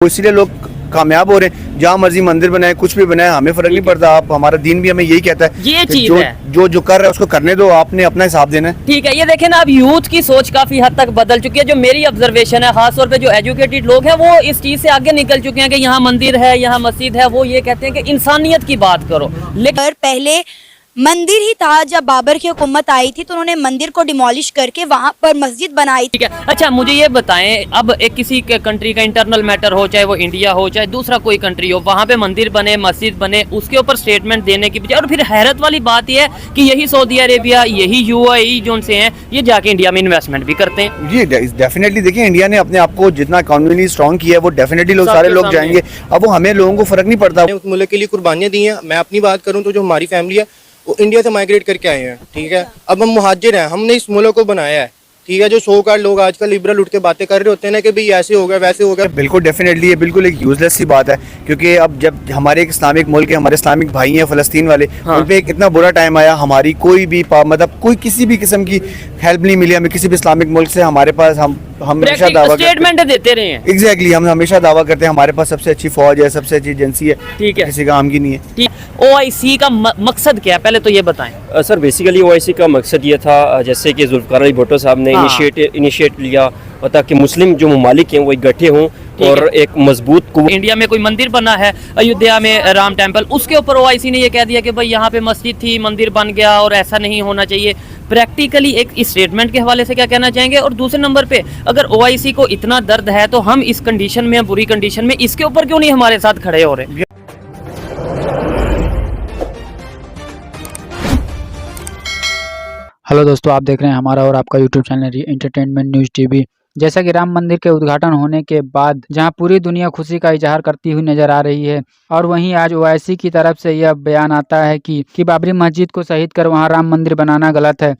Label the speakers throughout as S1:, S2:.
S1: इसीलिए लोग कामयाब हो रहे हैं। जहाँ मर्जी मंदिर बनाए, कुछ भी बनाए, हमें फर्क नहीं पड़ता। आप हमारा दीन भी हमें यही कहता है
S2: ये
S1: कि
S2: चीज है।
S1: जो कर रहा है उसको करने दो, आपने अपना हिसाब देना है।
S2: ठीक है, ये देखें ना, अब यूथ की सोच काफी हद तक बदल चुकी है। जो मेरी ऑब्जर्वेशन है, खासतौर पे जो एजुकेटेड लोग हैं वो इस चीज से आगे निकल चुके हैं कि यहाँ मंदिर है, यहाँ मस्जिद है, वो ये कहते हैं कि इंसानियत की बात करो। लेकिन
S3: पहले मंदिर ही था, जब बाबर की हुकूमत आई थी तो उन्होंने मंदिर को डिमोलिश करके वहाँ पर मस्जिद बनाई।
S2: ठीक है, अच्छा मुझे ये बताएं, अब एक किसी के कंट्री का इंटरनल मैटर हो, चाहे वो इंडिया हो चाहे दूसरा कोई कंट्री हो, वहाँ पे मंदिर बने, मस्जिद बने, उसके ऊपर स्टेटमेंट देने की बजाय, और फिर हैरत वाली बात यह है कि यही सऊदी अरेबिया, यही यूएई जो से हैं, ये जाके इंडिया में इन्वेस्टमेंट भी करते हैं।
S1: जी डेफिनेटली, देखिए इंडिया ने अपने आप को जितना इकोनॉमिकली स्ट्रॉन्ग किया है, वो डेफिनेटली लोग सारे लोग जाएंगे। अब वो हमें लोगों को फर्क नहीं पड़ता।
S4: उस मुल्क के लिए कुर्बानियाँ दी हैं। मैं अपनी बात करूँ तो जो हमारी फैमिली है वो इंडिया से माइग्रेट करके आए हैं, ठीक है। अब हम मुहाजिर हैं, हमने इस मुल्क को बनाया है, ठीक है। जो 100 कार लोग आजकल लिबरल उठ के बातें कर रहे होते हैं ना कि भाई ऐसे हो गया वैसे हो गया,
S1: बिल्कुल डेफिनेटली ये बिल्कुल एक यूजलेस सी बात है। क्योंकि अब जब हमारे एक इस्लामिक मुल्क है, हमारे इस्लामिक भाई हैं फ़लस्तीन वाले, उन पे एक इतना बुरा टाइम आया, हमारी कोई भी मतलब कोई किसी भी किस्म की हेल्प नहीं मिली हमें किसी भी इस्लामिक मुल्क से। हमारे पास हम हमेशा दावा
S2: स्टेटमेंट देते रहे हैं।
S1: एग्जैक्टली, हम हमेशा दावा करते हैं हमारे पास सबसे अच्छी फौज है, सबसे अच्छी एजेंसी है,
S2: ठीक है,
S1: किसी काम की नहीं है।
S2: ओआईसी का मकसद क्या है, पहले तो ये बताएं।
S5: सर बेसिकली ओआईसी का मकसद ये था, जैसे कि जुल्फकार अली भुट्टो साहब ने इनिशिएट लिया ताकि मुस्लिम जो ममालिक हैं वो इकट्ठे हों और एक मजबूत
S2: इंडिया में कोई मंदिर बना है, अयोध्या में राम टेम्पल, उसके ऊपर ओआईसी ने ये कह दिया कि भाई यहाँ पे मस्जिद थी, मंदिर बन गया और ऐसा नहीं होना चाहिए। प्रैक्टिकली एक इस स्टेटमेंट के हवाले से क्या कहना चाहेंगे? और दूसरे नंबर पे, अगर ओआईसी को इतना दर्द है तो हम इस कंडीशन में, बुरी कंडीशन में, इसके ऊपर क्यों नहीं हमारे साथ खड़े हो रहे?
S6: हेलो दोस्तों, आप देख रहे हैं हमारा और आपका YouTube channel entertainment news TV. जैसा कि राम मंदिर के उद्घाटन होने के बाद जहां पूरी दुनिया खुशी का इजहार करती हुई नजर आ रही है, और वहीं आज ओआईसी की तरफ से यह बयान आता है कि बाबरी मस्जिद को शहीद कर वहां राम मंदिर बनाना गलत है।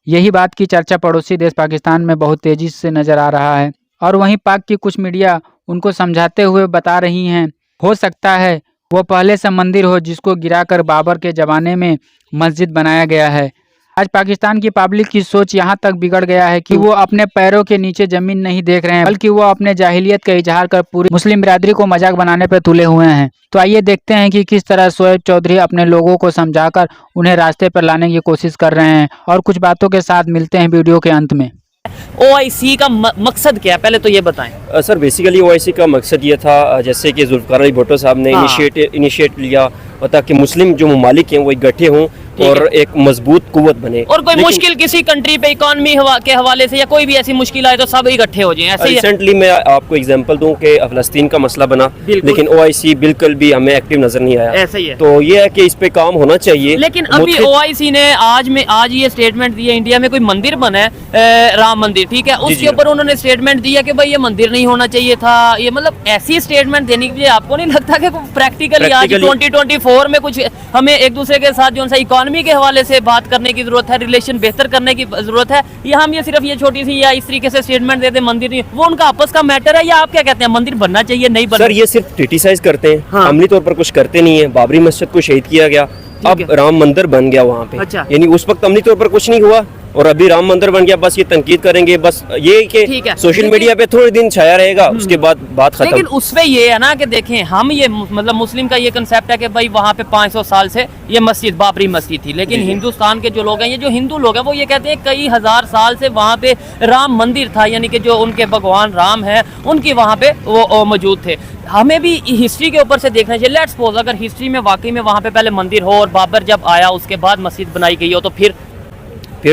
S6: यही बात की चर्चा पड़ोसी देश पाकिस्तान में बहुत तेजी से नजर आ रहा है, और वहीं पाक की कुछ मीडिया उनको समझाते हुए बता रही हैं, हो सकता है वो पहले से मंदिर हो जिसको गिराकर बाबर के ज़माने में मस्जिद बनाया गया है। आज पाकिस्तान की पब्लिक की सोच यहाँ तक बिगड़ गया है कि वो अपने पैरों के नीचे जमीन नहीं देख रहे हैं, बल्कि वो अपने जाहिलियत का इजहार कर पूरी मुस्लिम बिरादरी को मजाक बनाने पर तुले हुए हैं। तो आइए देखते हैं कि किस तरह शोएब चौधरी अपने लोगों को समझाकर उन्हें रास्ते पर लाने की कोशिश कर रहे हैं, और कुछ बातों के साथ मिलते हैं वीडियो के अंत में।
S2: ओआईसी का मकसद क्या है, पहले तो ये बताएं।
S5: सर बेसिकली ओआईसी का मकसद ये था, जैसे कि जुल्फकार अली भुट्टो साहब ने इनिशिएट लिया ताकि मुस्लिम जो ममालिक हैं वो इकट्ठे हों और एक मजबूत कुव्वत बने।
S2: और कोई मुश्किल किसी कंट्री पे इकोनॉमी के हवाले से या कोई भी ऐसी मुश्किल आए तो सब इकट्ठे हो जाएं, ऐसे ही।
S5: रिसेंटली मैं आपको एग्जांपल दूं कि फ़लस्तीन का मसला बना, लेकिन ओआईसी बिल्कुल भी हमें एक्टिव नजर नहीं आया।
S2: ऐसा ही है।
S5: तो ये है कि इस पे काम होना चाहिए।
S2: लेकिन अभी ओआईसी ने आज ये स्टेटमेंट दिया, इंडिया में कोई मंदिर बना है, राम मंदिर, ठीक है, उसके ऊपर उन्होंने स्टेटमेंट दिया कि भाई ये मंदिर नहीं होना चाहिए था। ये मतलब ऐसी स्टेटमेंट देने के लिए आपको नहीं लगता कि प्रैक्टिकली आज 2024 में कुछ हमें एक दूसरे के साथ जो सा इकोनॉमी के हवाले से बात करने की जरूरत है, रिलेशन बेहतर करने की जरूरत है, या हम ये सिर्फ ये छोटी सी या इस तरीके से स्टेटमेंट देते मंदिर नहीं, वो उनका आपस का मैटर है, या आप क्या कहते हैं मंदिर बनना चाहिए नहीं बनना?
S5: सर ये सिर्फ क्रिटिसाइज करते हैं, अमली तौर पर कुछ करते नहीं है। बाबरी मस्जिद को शहीद किया गया, अब राम मंदिर बन गया वहाँ पे।
S2: अच्छा।
S5: यानी उस वक्त अमली तौर पर कुछ नहीं हुआ और अभी राम मंदिर बन गया, बस ये तनकीद करेंगे, बस ये कि सोशल मीडिया पे थोड़े दिन छाया रहेगा, उसके बाद बात खत्म।
S2: लेकिन उसमें ये है ना कि देखें, हम ये मतलब मुस्लिम का ये कंसेप्ट है कि भाई वहाँ पे 500 साल से ये मस्जिद बाबरी मस्जिद थी, लेकिन हिंदुस्तान के जो लोग हैं, ये जो हिंदू लोग हैं, वो ये कहते हैं कई हजार साल से वहाँ पे राम मंदिर था, यानी कि जो उनके भगवान राम है उनकी वहाँ पे वो मौजूद थे। हमें भी हिस्ट्री के ऊपर से देखना चाहिए। लेट्स सपोज अगर हिस्ट्री में वाकई में वहाँ पे पहले मंदिर हो और बाबर जब आया उसके बाद मस्जिद बनाई गई हो, तो फिर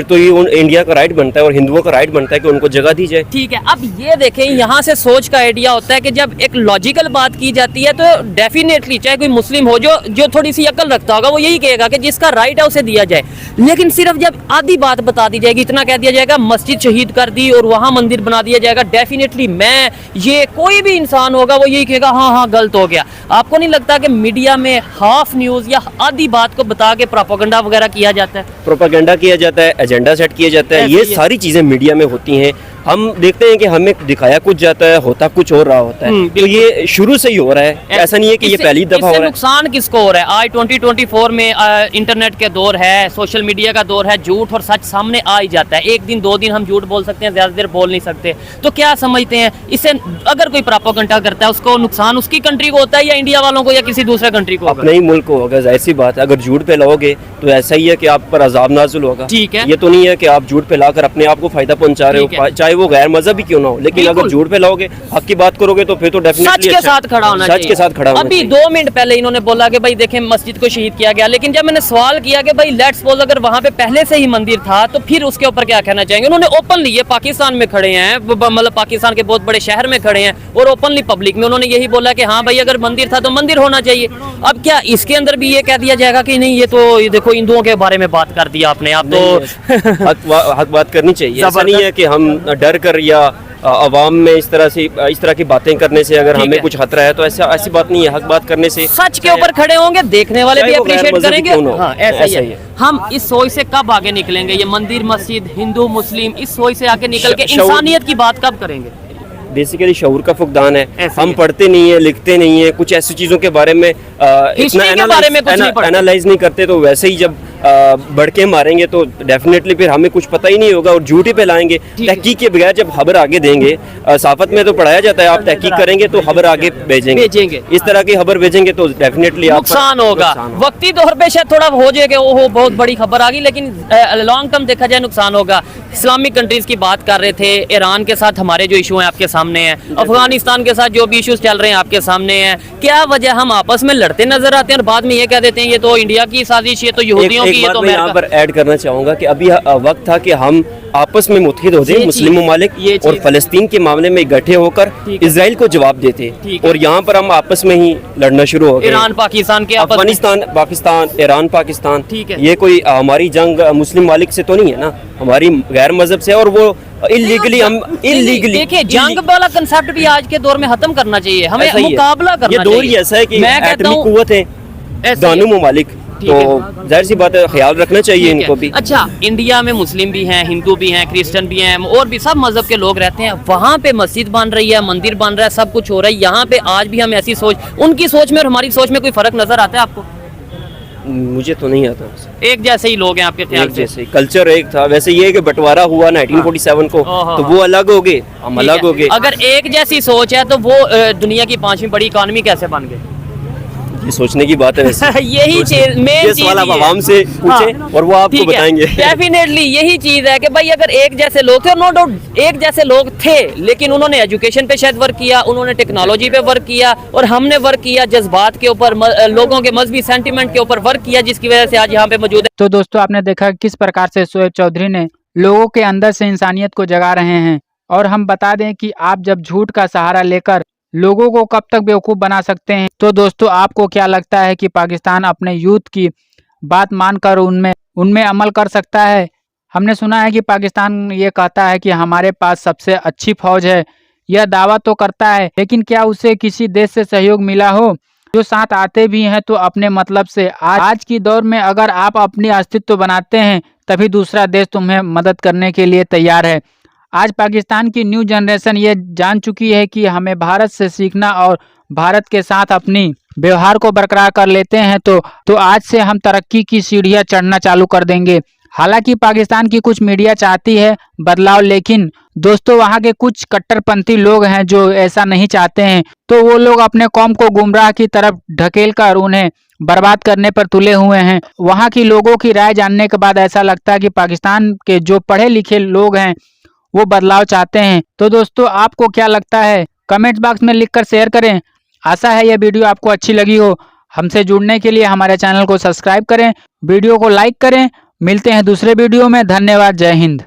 S2: तो ये इंडिया का राइट बनता है और हिंदुओं का राइट बनता है कि उनको जगह दी जाए। ठीक है, अब ये देखें, यहाँ से सोच का आइडिया होता है कि जब एक लॉजिकल बात की जाती है तो डेफिनेटली चाहे कोई मुस्लिम हो जो थोड़ी सी अकल रखता होगा वो यही कहेगा कि जिसका राइट है उसे दिया जाए। लेकिन सिर्फ जब आधी बात बता दी जाएगी, इतना कह दिया जाएगा मस्जिद शहीद कर दी और वहाँ मंदिर बना दिया जाएगा, डेफिनेटली ये कोई भी इंसान होगा वो यही कहेगा हाँ गलत हो गया। आपको नहीं लगता कि मीडिया में हाफ न्यूज या आधी बात को बता के प्रोपेगेंडा वगैरह किया जाता है?
S5: प्रोपेगेंडा किया जाता है, एजेंडा सेट किया जाता है, ये सारी चीज़ें मीडिया में होती हैं। हम देखते हैं कि हमें दिखाया कुछ जाता है, होता कुछ और रहा होता है। तो ये शुरू से ही हो रहा है, ऐसा नहीं है कि ये पहली दफ़ा हो रहा है।
S2: नुकसान किसको हो रहा है? आज 2024 में इंटरनेट के दौर है, सोशल मीडिया का दौर है, झूठ और सच सामने आ ही जाता है। एक दिन 2 दिन हम झूठ बोल सकते हैं, ज़्यादा देर बोल नहीं सकते। तो क्या समझते हैं इससे? अगर कोई प्रोपेगेंडा करता है उसको नुकसान उसकी कंट्री को होता है या इंडिया वालों को या किसी दूसरे कंट्री को?
S5: अपने ही मुल्क को होगा, जाहिर सी बात है। अगर झूठ फैलाओगे तो ऐसा ही है कि आप पर अजाब नाज़िल होगा।
S2: ठीक है,
S5: ये तो नहीं है कि आप झूठ फैलाकर अपने आप को फायदा पहुंचा रहे हो, चाहे वो गैर मजहबी क्यों ना हो। लेकिन अगर झूठ फैलाओगे, हक की बात करोगे, तो फिर तो डेफिनेटली
S2: सच के साथ खड़ा होना चाहिए।
S5: सच के साथ खड़ा होना
S2: अभी
S5: चाहिए।
S2: 2 मिनट पहले इन्होंने बोला कि भाई देखें मस्जिद को शहीद किया गया, लेकिन जब मैंने सवाल किया कि भाई लेट्स सपोज अगर वहां पे पहले से ही मंदिर था तो फिर उसके ऊपर क्या कहना चाहेंगे? उन्होंने ओपनली, ये पाकिस्तान में खड़े हैं, मतलब पाकिस्तान के बहुत बड़े शहर में खड़े हैं और ओपनली पब्लिक में उन्होंने यही बोला कि हाँ भाई अगर मंदिर था तो मंदिर होना चाहिए। अब क्या इसके अंदर भी ये कह दिया जाएगा कि नहीं ये तो देखो हिंदुओं के बारे में बात कर दिया आपने, आप तो
S5: हक बात करनी चाहिए। ऐसा नहीं है कि हम डर कर या अवाम में इस तरह की बातें करने से अगर हमें कुछ खतरा है, तो ऐसी बात नहीं है। हक बात करने से
S2: सच के ऊपर खड़े होंगे, देखने वाले भी अप्रिशिएट करेंगे। हाँ, ऐसा ही है। हम इस सोच से कब आगे निकलेंगे? ये मंदिर मस्जिद हिंदू मुस्लिम इस सोच से आगे निकल के इंसानियत की बात कब करेंगे?
S5: बेसिकली शऊर का फुकदान है। हम पढ़ते नहीं है, लिखते नहीं है, कुछ ऐसी चीज़ों के बारे में इतना एनालाइज नहीं करते, तो वैसे ही जब बढ़ के मारेंगे तो डेफिनेटली फिर हमें कुछ पता ही नहीं होगा और झूठ ही फैलाएंगे। तहकीक के बगैर जब खबर आगे देंगे, साफत में तो पढ़ाया जाता है आप तहकीक करेंगे तो खबर आगे भेजेंगे। इस तरह की खबर भेजेंगे तो डेफिनेटली
S2: नुकसान होगा। वक्ती तौर पे शायद थोड़ा हो जाएगा, ओहो बहुत बड़ी खबर आ गई, लेकिन लॉन्ग टर्म देखा जाए नुकसान होगा। इस्लामिक कंट्रीज की बात कर रहे थे, ईरान के साथ हमारे जो इशू हैं आपके सामने हैं, अफगानिस्तान के साथ जो भी इश्यूज चल रहे हैं आपके सामने हैं। क्या वजह हम आपस में लड़ते नजर आते हैं और बाद में ये कह देते हैं ये तो इंडिया की साजिश, ये तो यहूदियों की, ये तो
S5: मैं यहाँ पर ऐड करना चाहूँगा कि अभी वक्त था कि हम आपस में मुत्तहिद हो जाए, मुस्लिम ममालिक और फ़लस्तीन के मामले में इकट्ठे होकर इजराइल को जवाब देते, और यहाँ पर हम आपस में ही लड़ना शुरू हो गए।
S2: ईरान पाकिस्तान के,
S5: अफगानिस्तान पाकिस्तान, ईरान पाकिस्तान, ये कोई हमारी जंग मुस्लिम मालिक से तो नहीं है ना, हमारी गैर मजहब से। और वो इलीगली
S2: देखिए जंग वाला कंसेप्ट भी आज के दौर में खत्म करना चाहिए, हमें मुकाबला करना चाहिए।
S5: ये दौर ही ऐसा है कि एटमी कुव्वत है दोनों ममालिक, तो जाहिर सी बात है ख्याल रखना चाहिए इनको भी।
S2: अच्छा, इंडिया में मुस्लिम भी हैं, हिंदू भी हैं, क्रिश्चियन भी हैं और भी सब मजहब के लोग रहते हैं। वहाँ पे मस्जिद बन रही है, मंदिर बन रहा है, सब कुछ हो रहा है। यहाँ पे आज भी हम ऐसी सोच, उनकी सोच में और हमारी सोच में कोई फर्क नजर आता है आपको?
S5: मुझे तो नहीं आता।
S2: एक जैसे ही लोग हैं आपके ख्याल से?
S5: जैसे कल्चर एक था, वैसे ये है कि बंटवारा हुआ 1947 को, तो वो अलग हो गए, हम अलग हो गए।
S2: अगर एक जैसी सोच है तो वो दुनिया की 5वीं बड़ी इकोनॉमी कैसे बन गई?
S5: ये सोचने की बात है वैसे।
S2: यही चीज मेन चीज
S5: आप आवाम से पूछें और वो आपको बताएंगे।
S2: डेफिनेटली यही चीज है कि भाई अगर एक जैसे लोग थे, नो डाउट एक जैसे लोग थे, लेकिन उन्होंने एजुकेशन पे शायद वर्क किया, उन्होंने टेक्नोलॉजी पे वर्क किया और हमने वर्क किया जज्बात के ऊपर, लोगों के मजहबी सेंटिमेंट के ऊपर वर्क किया, जिसकी वजह से आज यहाँ पे मौजूद है।
S6: तो दोस्तों आपने देखा किस प्रकार से शोएब चौधरी ने लोगों के अंदर से इंसानियत को जगा रहे हैं। और हम बता दें कि आप जब झूठ का सहारा लेकर लोगों को कब तक बेवकूफ़ बना सकते हैं। तो दोस्तों आपको क्या लगता है कि पाकिस्तान अपने यूथ की बात मानकर उनमें अमल कर सकता है? हमने सुना है कि पाकिस्तान ये कहता है कि हमारे पास सबसे अच्छी फौज है, यह दावा तो करता है, लेकिन क्या उसे किसी देश से सहयोग मिला हो? जो साथ आते भी हैं तो अपने मतलब से। आज की दौर में अगर आप अपनी अस्तित्व बनाते हैं तभी दूसरा देश तुम्हें मदद करने के लिए तैयार है। आज पाकिस्तान की न्यू जनरेशन ये जान चुकी है कि हमें भारत से सीखना और भारत के साथ अपनी व्यवहार को बरकरार कर लेते हैं तो आज से हम तरक्की की सीढ़ियां चढ़ना चालू कर देंगे। हालांकि पाकिस्तान की कुछ मीडिया चाहती है बदलाव, लेकिन दोस्तों वहां के कुछ कट्टरपंथी लोग हैं जो ऐसा नहीं चाहते हैं, तो वो लोग अपने कौम को गुमराह की तरफ ढकेलकर उन्हें बर्बाद करने पर तुले हुए हैं। वहां की लोगों की राय जानने के बाद ऐसा लगता है कि पाकिस्तान के जो पढ़े लिखे लोग हैं वो बदलाव चाहते हैं। तो दोस्तों आपको क्या लगता है कमेंट बॉक्स में लिखकर शेयर करें। आशा है यह वीडियो आपको अच्छी लगी हो। हमसे जुड़ने के लिए हमारे चैनल को सब्सक्राइब करें, वीडियो को लाइक करें। मिलते हैं दूसरे वीडियो में। धन्यवाद। जय हिंद।